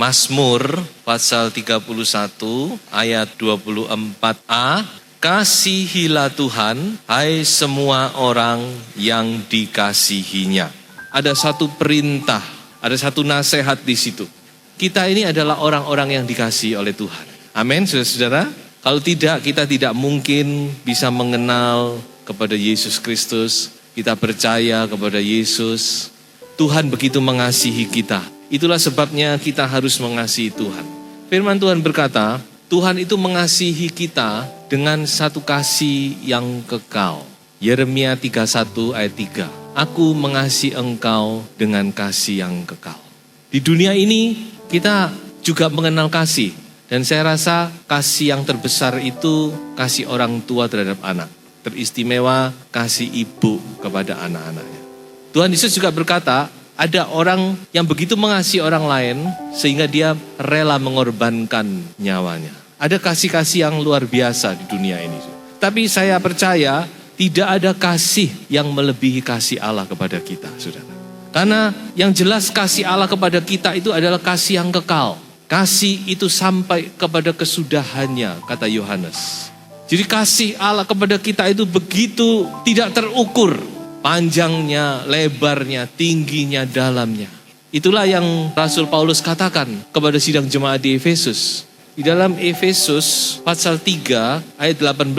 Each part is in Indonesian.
Mazmur pasal 31 ayat 24a. Kasihilah Tuhan, hai semua orang yang dikasihinya. Ada satu perintah, ada satu nasihat di situ. Kita ini adalah orang-orang yang dikasihi oleh Tuhan. Amin, saudara-saudara. Kalau tidak, kita tidak mungkin bisa mengenal kepada Yesus Kristus. Kita percaya kepada Yesus. Tuhan begitu mengasihi kita. Itulah sebabnya kita harus mengasihi Tuhan. Firman Tuhan berkata, Tuhan itu mengasihi kita dengan satu kasih yang kekal. Yeremia 31 ayat 3. Aku mengasihi engkau dengan kasih yang kekal. Di dunia ini kita juga mengenal kasih. Dan saya rasa kasih yang terbesar itu kasih orang tua terhadap anak. Teristimewa kasih ibu kepada anak-anaknya. Tuhan Yesus juga berkata, ada orang yang begitu mengasihi orang lain sehingga dia rela mengorbankan nyawanya. Ada kasih-kasih yang luar biasa di dunia ini. Tapi saya percaya tidak ada kasih yang melebihi kasih Allah kepada kita, saudara. Karena yang jelas kasih Allah kepada kita itu adalah kasih yang kekal. Kasih itu sampai kepada kesudahannya, kata Yohanes. Jadi kasih Allah kepada kita itu begitu tidak terukur. Panjangnya, lebarnya, tingginya, dalamnya. Itulah yang Rasul Paulus katakan kepada sidang jemaat di Efesus. Di dalam Efesus pasal 3 ayat 18,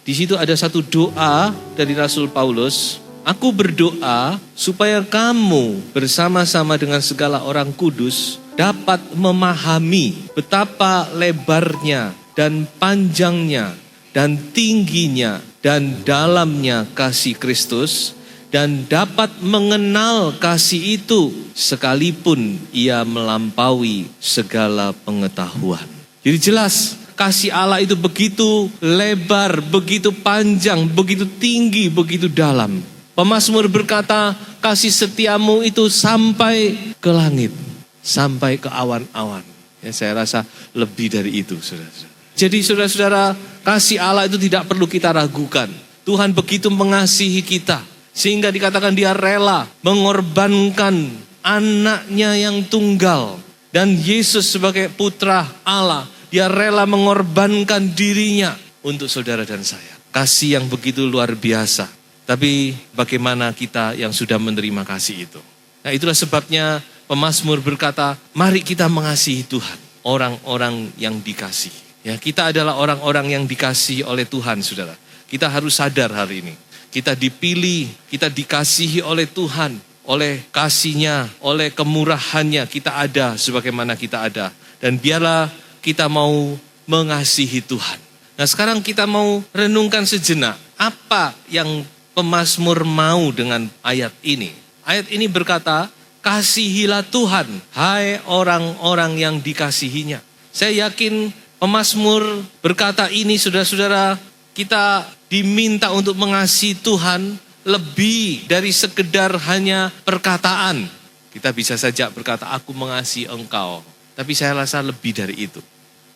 di situ ada satu doa dari Rasul Paulus. Aku berdoa supaya kamu bersama-sama dengan segala orang kudus dapat memahami betapa lebarnya dan panjangnya dan tingginya dan dalamnya kasih Kristus, dan dapat mengenal kasih itu sekalipun ia melampaui segala pengetahuan. Jadi jelas kasih Allah itu begitu lebar, begitu panjang, begitu tinggi, begitu dalam. Pemazmur berkata, kasih setiamu itu sampai ke langit, sampai ke awan-awan. Ya, saya rasa lebih dari itu, saudara-saudara. Jadi saudara-saudara, kasih Allah itu tidak perlu kita ragukan. Tuhan begitu mengasihi kita, sehingga dikatakan dia rela mengorbankan anaknya yang tunggal. Dan Yesus sebagai putra Allah, dia rela mengorbankan dirinya untuk saudara dan saya. Kasih yang begitu luar biasa. Tapi bagaimana kita yang sudah menerima kasih itu? Nah, itulah sebabnya pemazmur berkata, mari kita mengasihi Tuhan. Orang-orang yang dikasihi. Ya, kita adalah orang-orang yang dikasihi oleh Tuhan, saudara. Kita harus sadar hari ini. Kita dipilih, kita dikasihi oleh Tuhan. Oleh kasih-Nya, oleh kemurahan-Nya kita ada sebagaimana kita ada. Dan biarlah kita mau mengasihi Tuhan. Nah, sekarang kita mau renungkan sejenak. Apa yang pemazmur mau dengan ayat ini? Ayat ini berkata, kasihilah Tuhan, hai orang-orang yang dikasihinya. Saya yakin pemazmur berkata ini, saudara-saudara, kita diminta untuk mengasihi Tuhan lebih dari sekedar hanya perkataan. Kita bisa saja berkata, aku mengasihi engkau. Tapi saya rasa lebih dari itu.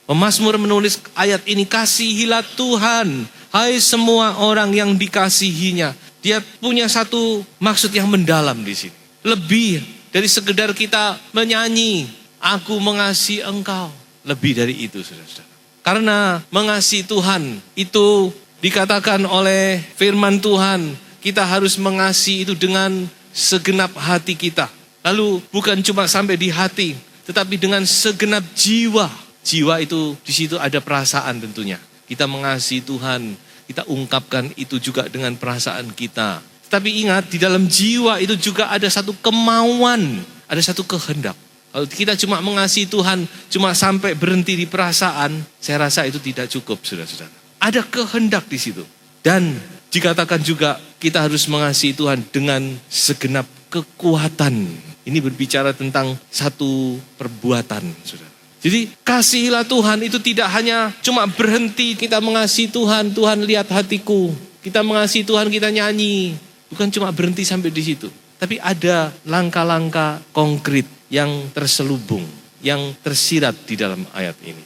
Pemazmur menulis ayat ini, kasihilah Tuhan, hai semua orang yang dikasihinya. Dia punya satu maksud yang mendalam di sini. Lebih dari sekedar kita menyanyi, aku mengasihi engkau. Lebih dari itu, saudara-saudara. Karena mengasihi Tuhan itu dikatakan oleh firman Tuhan, kita harus mengasihi itu dengan segenap hati kita. Lalu bukan cuma sampai di hati, tetapi dengan segenap jiwa. Jiwa itu di situ ada perasaan tentunya. Kita mengasihi Tuhan, kita ungkapkan itu juga dengan perasaan kita. Tapi ingat, di dalam jiwa itu juga ada satu kemauan, ada satu kehendak. Kalau kita cuma mengasihi Tuhan, cuma sampai berhenti di perasaan, saya rasa itu tidak cukup, saudara-saudara. Ada kehendak di situ. Dan dikatakan juga kita harus mengasihi Tuhan dengan segenap kekuatan. Ini berbicara tentang satu perbuatan, saudara. Jadi kasihilah Tuhan itu tidak hanya cuma berhenti kita mengasihi Tuhan, Tuhan lihat hatiku. Kita mengasihi Tuhan, kita nyanyi. Bukan cuma berhenti sampai di situ. Tapi ada langkah-langkah konkret yang terselubung, yang tersirat di dalam ayat ini.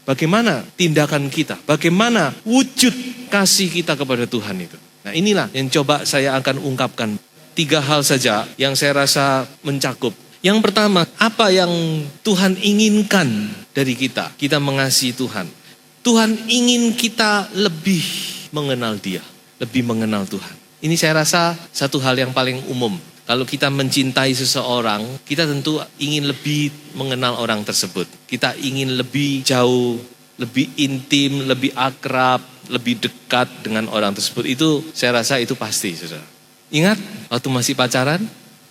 Bagaimana tindakan kita, bagaimana wujud kasih kita kepada Tuhan itu. Nah, inilah yang coba saya akan ungkapkan. 3 hal saja yang saya rasa mencakup. Yang pertama, apa yang Tuhan inginkan dari kita? Kita mengasihi Tuhan. Tuhan ingin kita lebih mengenal Dia, lebih mengenal Tuhan. Ini saya rasa satu hal yang paling umum. Kalau kita mencintai seseorang, kita tentu ingin lebih mengenal orang tersebut. Kita ingin lebih jauh, lebih intim, lebih akrab, lebih dekat dengan orang tersebut. Itu saya rasa itu pasti, saudara. Ingat waktu masih pacaran,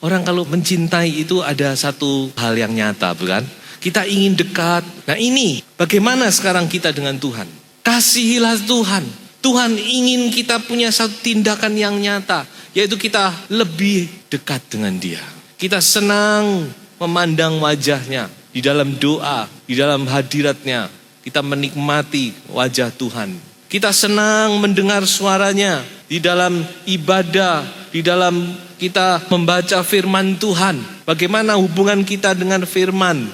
orang kalau mencintai itu ada satu hal yang nyata, bukan? Kita ingin dekat. Nah ini, bagaimana sekarang kita dengan Tuhan? Kasihilah Tuhan. Tuhan ingin kita punya satu tindakan yang nyata, yaitu kita lebih dekat dengan Dia. Kita senang memandang wajahnya di dalam doa, di dalam hadiratnya. Kita menikmati wajah Tuhan. Kita senang mendengar suaranya di dalam ibadah, di dalam kita membaca firman Tuhan. Bagaimana hubungan kita dengan firman?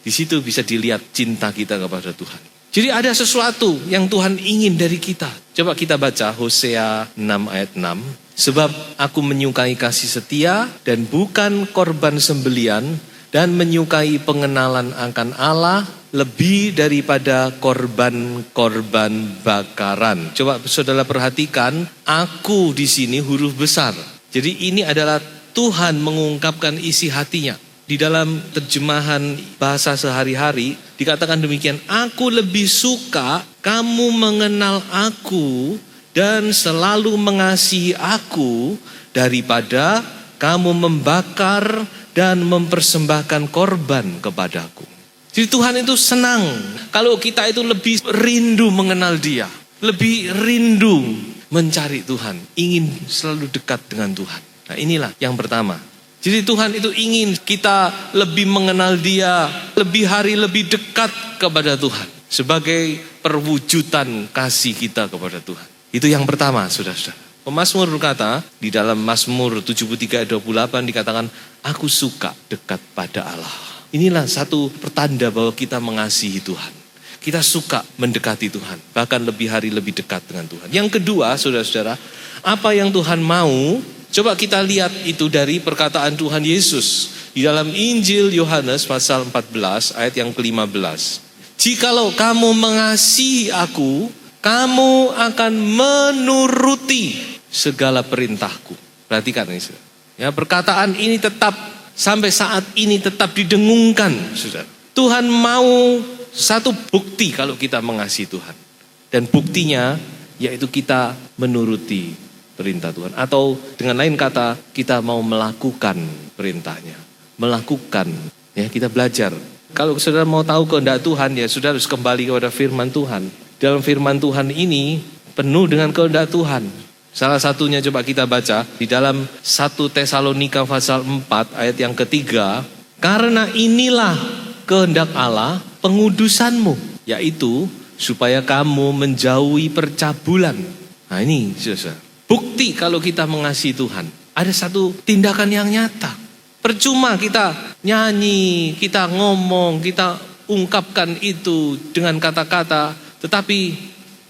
Di situ bisa dilihat cinta kita kepada Tuhan. Jadi ada sesuatu yang Tuhan ingin dari kita. Coba kita baca Hosea 6 ayat 6. Sebab aku menyukai kasih setia dan bukan korban sembelian, dan menyukai pengenalan akan Allah lebih daripada korban-korban bakaran. Coba saudara perhatikan, aku di sini huruf besar. Jadi ini adalah Tuhan mengungkapkan isi hatinya. Di dalam terjemahan bahasa sehari-hari dikatakan demikian, aku lebih suka kamu mengenal aku dan selalu mengasihi aku daripada kamu membakar dan mempersembahkan korban kepadaku. Jadi Tuhan itu senang kalau kita itu lebih rindu mengenal Dia, lebih rindu mencari Tuhan, ingin selalu dekat dengan Tuhan. Nah inilah yang pertama. Jadi Tuhan itu ingin kita lebih mengenal Dia, lebih hari lebih dekat kepada Tuhan. Sebagai perwujudan kasih kita kepada Tuhan. Itu yang pertama, saudara-saudara. Pemazmur berkata, di dalam Mazmur 73 ayat 28 dikatakan, aku suka dekat pada Allah. Inilah satu pertanda bahwa kita mengasihi Tuhan. Kita suka mendekati Tuhan, bahkan lebih hari lebih dekat dengan Tuhan. Yang kedua, saudara-saudara, apa yang Tuhan mau? Coba kita lihat itu dari perkataan Tuhan Yesus. Di dalam Injil Yohanes pasal 14 ayat yang ke-15. Jikalau kamu mengasihi aku, kamu akan menuruti segala perintahku. Perhatikan ini, saudara. Ya, perkataan ini tetap sampai saat ini tetap didengungkan, saudara. Tuhan mau satu bukti kalau kita mengasihi Tuhan. Dan buktinya yaitu kita menuruti perintah Tuhan. Atau dengan lain kata, kita mau melakukan perintahnya. Melakukan, ya kita belajar. Kalau saudara mau tahu kehendak Tuhan, ya saudara harus kembali kepada firman Tuhan. Dalam firman Tuhan ini penuh dengan kehendak Tuhan. Salah satunya coba kita baca di dalam 1 Tesalonika pasal 4 ayat yang ketiga. Karena inilah kehendak Allah pengudusanmu, yaitu supaya kamu menjauhi percabulan. Nah ini saudara. Bukti kalau kita mengasihi Tuhan. Ada satu tindakan yang nyata. Percuma kita nyanyi, kita ngomong, kita ungkapkan itu dengan kata-kata. Tetapi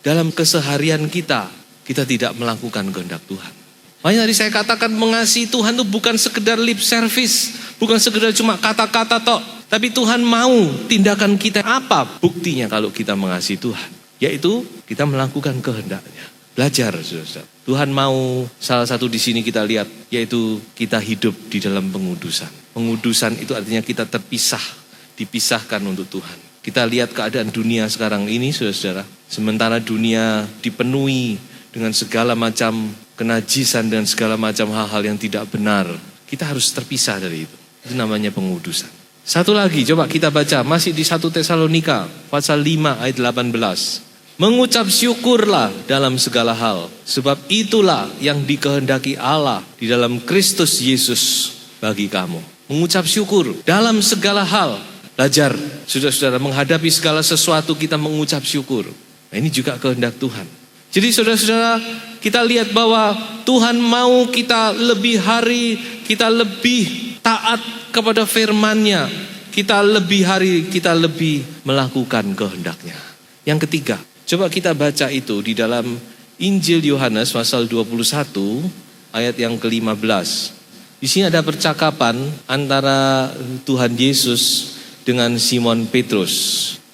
dalam keseharian kita tidak melakukan kehendak Tuhan. Makanya tadi saya katakan mengasihi Tuhan itu bukan sekedar lip service. Bukan sekedar cuma kata-kata tok. Tapi Tuhan mau tindakan kita. Apa buktinya kalau kita mengasihi Tuhan? Yaitu kita melakukan kehendaknya. Belajar, saudara. Tuhan mau salah satu di sini kita lihat, yaitu kita hidup di dalam pengudusan. Pengudusan itu artinya kita terpisah, dipisahkan untuk Tuhan. Kita lihat keadaan dunia sekarang ini, saudara. Sementara dunia dipenuhi dengan segala macam kenajisan dan segala macam hal-hal yang tidak benar. Kita harus terpisah dari itu. Itu namanya pengudusan. Satu lagi, coba kita baca masih di 1 Tesalonika pasal 5 ayat 18. Mengucap syukurlah dalam segala hal, sebab itulah yang dikehendaki Allah di dalam Kristus Yesus bagi kamu. Mengucap syukur dalam segala hal. Belajar, saudara-saudara, menghadapi segala sesuatu kita mengucap syukur. Nah, ini juga kehendak Tuhan. Jadi saudara-saudara, kita lihat bahwa Tuhan mau kita lebih hari, kita lebih taat kepada firman-Nya. Kita lebih hari, kita lebih melakukan kehendak-Nya. Yang ketiga, coba kita baca itu di dalam Injil Yohanes pasal 21 ayat yang ke-15. Di sini ada percakapan antara Tuhan Yesus dengan Simon Petrus.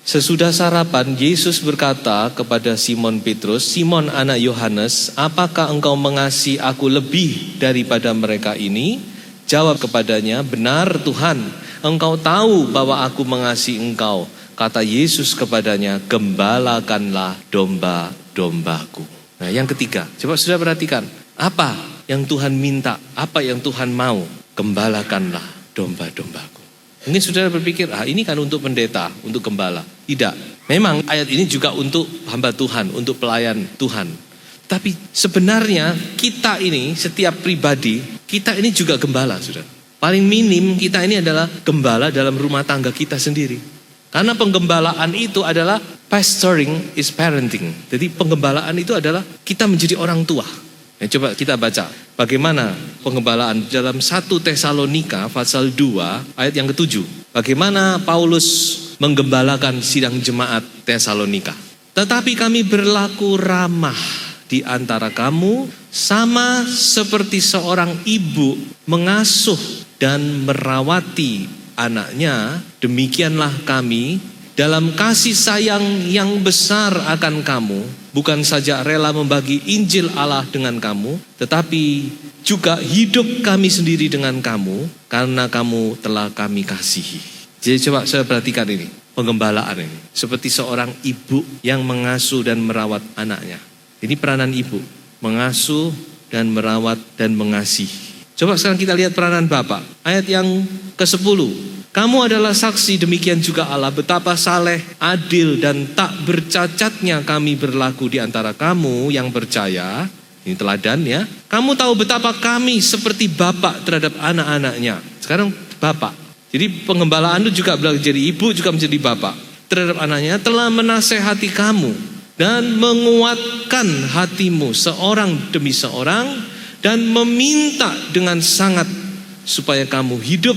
Sesudah sarapan, Yesus berkata kepada Simon Petrus, "Simon anak Yohanes, apakah engkau mengasihi aku lebih daripada mereka ini?" Jawab kepadanya, "Benar Tuhan, engkau tahu bahwa aku mengasihi engkau." Kata Yesus kepadanya, "Gembalakanlah domba-dombaku." Nah, yang ketiga, coba sudah perhatikan, apa yang Tuhan minta, apa yang Tuhan mau? Gembalakanlah domba-dombaku. Mungkin saudara berpikir, ini kan untuk pendeta, untuk gembala. Tidak, memang ayat ini juga untuk hamba Tuhan, untuk pelayan Tuhan. Tapi sebenarnya kita ini, setiap pribadi, kita ini juga gembala, saudara. Paling minim kita ini adalah gembala dalam rumah tangga kita sendiri. Karena penggembalaan itu adalah pastoring is parenting. Jadi penggembalaan itu adalah kita menjadi orang tua. Coba kita baca bagaimana penggembalaan dalam 1 Tesalonika pasal 2 ayat yang ke-7. Bagaimana Paulus menggembalakan sidang jemaat Tesalonika. "Tetapi kami berlaku ramah di antara kamu, sama seperti seorang ibu mengasuh dan merawati anaknya, demikianlah kami dalam kasih sayang yang besar akan kamu, bukan saja rela membagi Injil Allah dengan kamu, tetapi juga hidup kami sendiri dengan kamu, karena kamu telah kami kasihi." Jadi coba saya perhatikan ini, penggembalaan ini. Seperti seorang ibu yang mengasuh dan merawat anaknya. Ini peranan ibu, mengasuh dan merawat dan mengasihi. Coba sekarang kita lihat peranan Bapak. Ayat yang ke-10. "Kamu adalah saksi, demikian juga Allah, betapa saleh, adil, dan tak bercacatnya kami berlaku di antara kamu yang percaya." Ini teladan ya. "Kamu tahu betapa kami seperti bapak terhadap anak-anaknya." Sekarang bapak. Jadi pengembalaan itu juga jadi ibu, juga menjadi bapak terhadap anaknya. "Telah menasehati kamu dan menguatkan hatimu seorang demi seorang, dan meminta dengan sangat supaya kamu hidup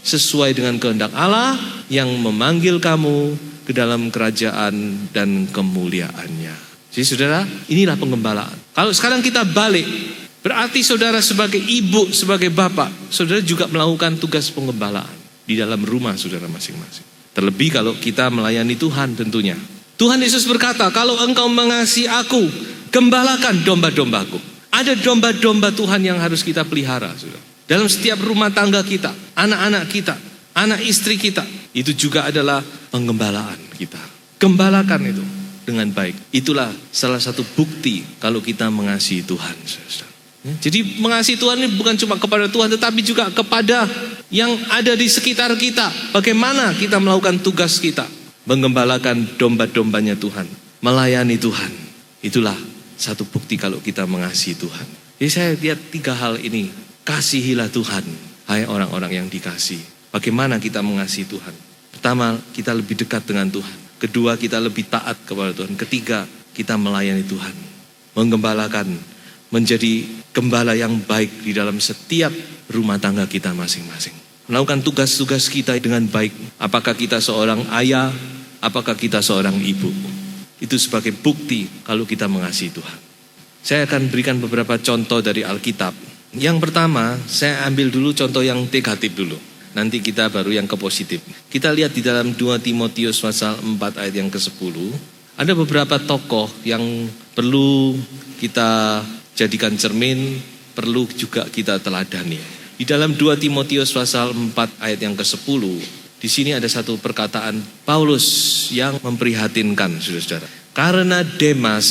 sesuai dengan kehendak Allah yang memanggil kamu ke dalam kerajaan dan kemuliaannya." Jadi saudara, inilah penggembalaan. Kalau sekarang kita balik, berarti saudara sebagai ibu, sebagai bapak, saudara juga melakukan tugas penggembalaan di dalam rumah saudara masing-masing. Terlebih kalau kita melayani Tuhan tentunya. Tuhan Yesus berkata, "Kalau engkau mengasihi aku, gembalakan domba-dombaku." Ada domba-domba Tuhan yang harus kita pelihara, saudara. Dalam setiap rumah tangga kita, anak-anak kita, anak istri kita, itu juga adalah penggembalaan kita. Gembalakan itu dengan baik. Itulah salah satu bukti kalau kita mengasihi Tuhan, saudara. Jadi mengasihi Tuhan ini bukan cuma kepada Tuhan, tetapi juga kepada yang ada di sekitar kita. Bagaimana kita melakukan tugas kita, menggembalakan domba-dombanya Tuhan, melayani Tuhan. Itulah satu bukti kalau kita mengasihi Tuhan. Jadi saya lihat 3 hal ini. Kasihilah Tuhan, hai orang-orang yang dikasihi. Bagaimana kita mengasihi Tuhan? Pertama, kita lebih dekat dengan Tuhan. Kedua, kita lebih taat kepada Tuhan. Ketiga, kita melayani Tuhan. Menggembalakan, menjadi gembala yang baik di dalam setiap rumah tangga kita masing-masing. Melakukan tugas-tugas kita dengan baik. Apakah kita seorang ayah, apakah kita seorang ibu. Itu sebagai bukti kalau kita mengasihi Tuhan. Saya akan berikan beberapa contoh dari Alkitab. Yang pertama, saya ambil dulu contoh yang negatif dulu. Nanti kita baru yang ke positif. Kita lihat di dalam 2 Timotius pasal 4 ayat yang ke-10. Ada beberapa tokoh yang perlu kita jadikan cermin, perlu juga kita teladani. Di dalam 2 Timotius pasal 4 ayat yang ke-10, di sini ada satu perkataan Paulus yang memprihatinkan, saudara-saudara. "Karena Demas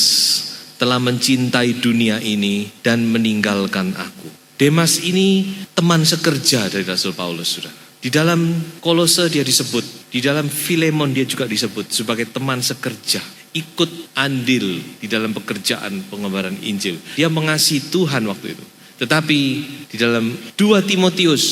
telah mencintai dunia ini dan meninggalkan aku." Demas ini teman sekerja dari Rasul Paulus, saudara. Di dalam Kolose dia disebut, di dalam Filemon dia juga disebut sebagai teman sekerja. Ikut andil di dalam pekerjaan pengabaran Injil. Dia mengasihi Tuhan waktu itu. Tetapi di dalam 2 Timotius,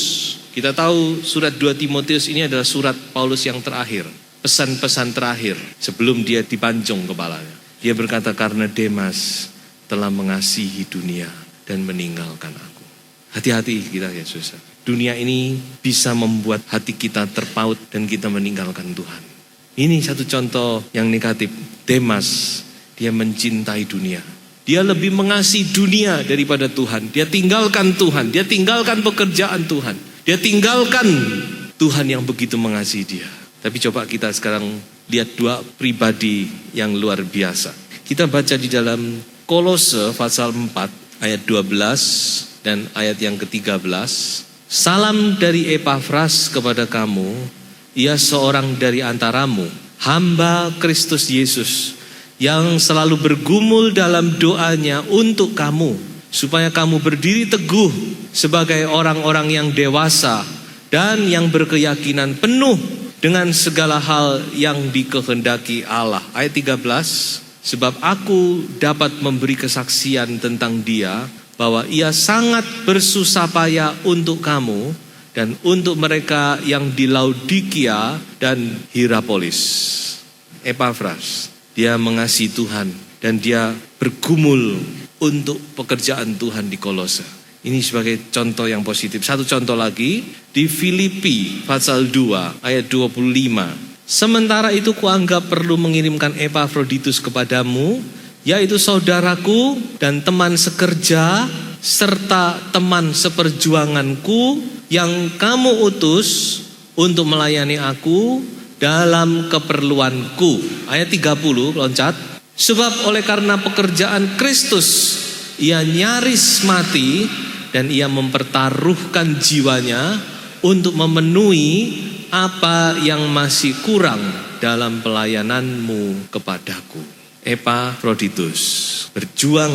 kita tahu surat 2 Timotius ini adalah surat Paulus yang terakhir. Pesan-pesan terakhir sebelum dia dipancung kepalanya. Dia berkata, "Karena Demas telah mengasihi dunia dan meninggalkan aku." Hati-hati kita ya saudara. Dunia ini bisa membuat hati kita terpaut dan kita meninggalkan Tuhan. Ini satu contoh yang negatif. Demas, dia mencintai dunia. Dia lebih mengasihi dunia daripada Tuhan. Dia tinggalkan Tuhan, dia tinggalkan pekerjaan Tuhan, dia tinggalkan Tuhan yang begitu mengasihi dia. Tapi coba kita sekarang lihat dua pribadi yang luar biasa. Kita baca di dalam Kolose pasal 4 ayat 12 dan ayat yang ke-13. Salam dari Epafras kepada kamu, ia seorang dari antaramu, hamba Kristus Yesus, yang selalu bergumul dalam doanya untuk kamu, supaya kamu berdiri teguh sebagai orang-orang yang dewasa dan yang berkeyakinan penuh dengan segala hal yang dikehendaki Allah. Ayat 13, sebab aku dapat memberi kesaksian tentang dia, bahwa ia sangat bersusah payah untuk kamu dan untuk mereka yang di Laodikia dan Hierapolis. Epafras, dia mengasihi Tuhan dan dia bergumul untuk pekerjaan Tuhan di Kolose. Ini sebagai contoh yang positif. Satu contoh lagi di Filipi pasal 2 ayat 25. Sementara itu kuanggap perlu mengirimkan Epafroditus kepadamu, yaitu saudaraku dan teman sekerja serta teman seperjuanganku yang kamu utus untuk melayani aku dalam keperluanku. Ayat 30 loncat. Sebab oleh karena pekerjaan Kristus ia nyaris mati dan ia mempertaruhkan jiwanya untuk memenuhi apa yang masih kurang dalam pelayananmu kepadaku. Epafroditus berjuang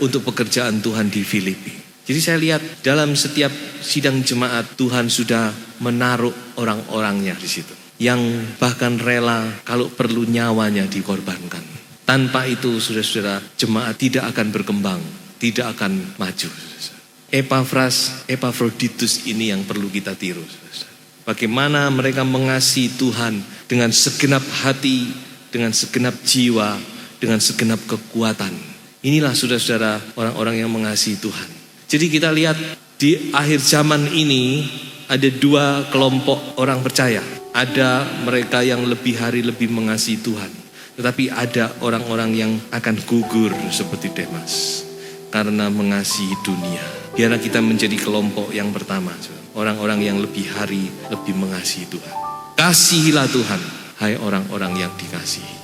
untuk pekerjaan Tuhan di Filipi. Jadi saya lihat dalam setiap sidang jemaat Tuhan sudah menaruh orang-orangnya di situ, yang bahkan rela kalau perlu nyawanya dikorbankan. Tanpa itu saudara-saudara, jemaat tidak akan berkembang, tidak akan maju. Epafroditus ini yang perlu kita tiru. Bagaimana mereka mengasihi Tuhan dengan segenap hati, dengan segenap jiwa, dengan segenap kekuatan. Inilah saudara-saudara orang-orang yang mengasihi Tuhan. Jadi kita lihat di akhir zaman ini ada dua kelompok orang percaya. Ada mereka yang lebih hari lebih mengasihi Tuhan, tetapi ada orang-orang yang akan gugur seperti Demas karena mengasihi dunia. Biarlah kita menjadi kelompok yang pertama, orang-orang yang lebih hari lebih mengasihi Tuhan. Kasihilah Tuhan, hai orang-orang yang dikasihi.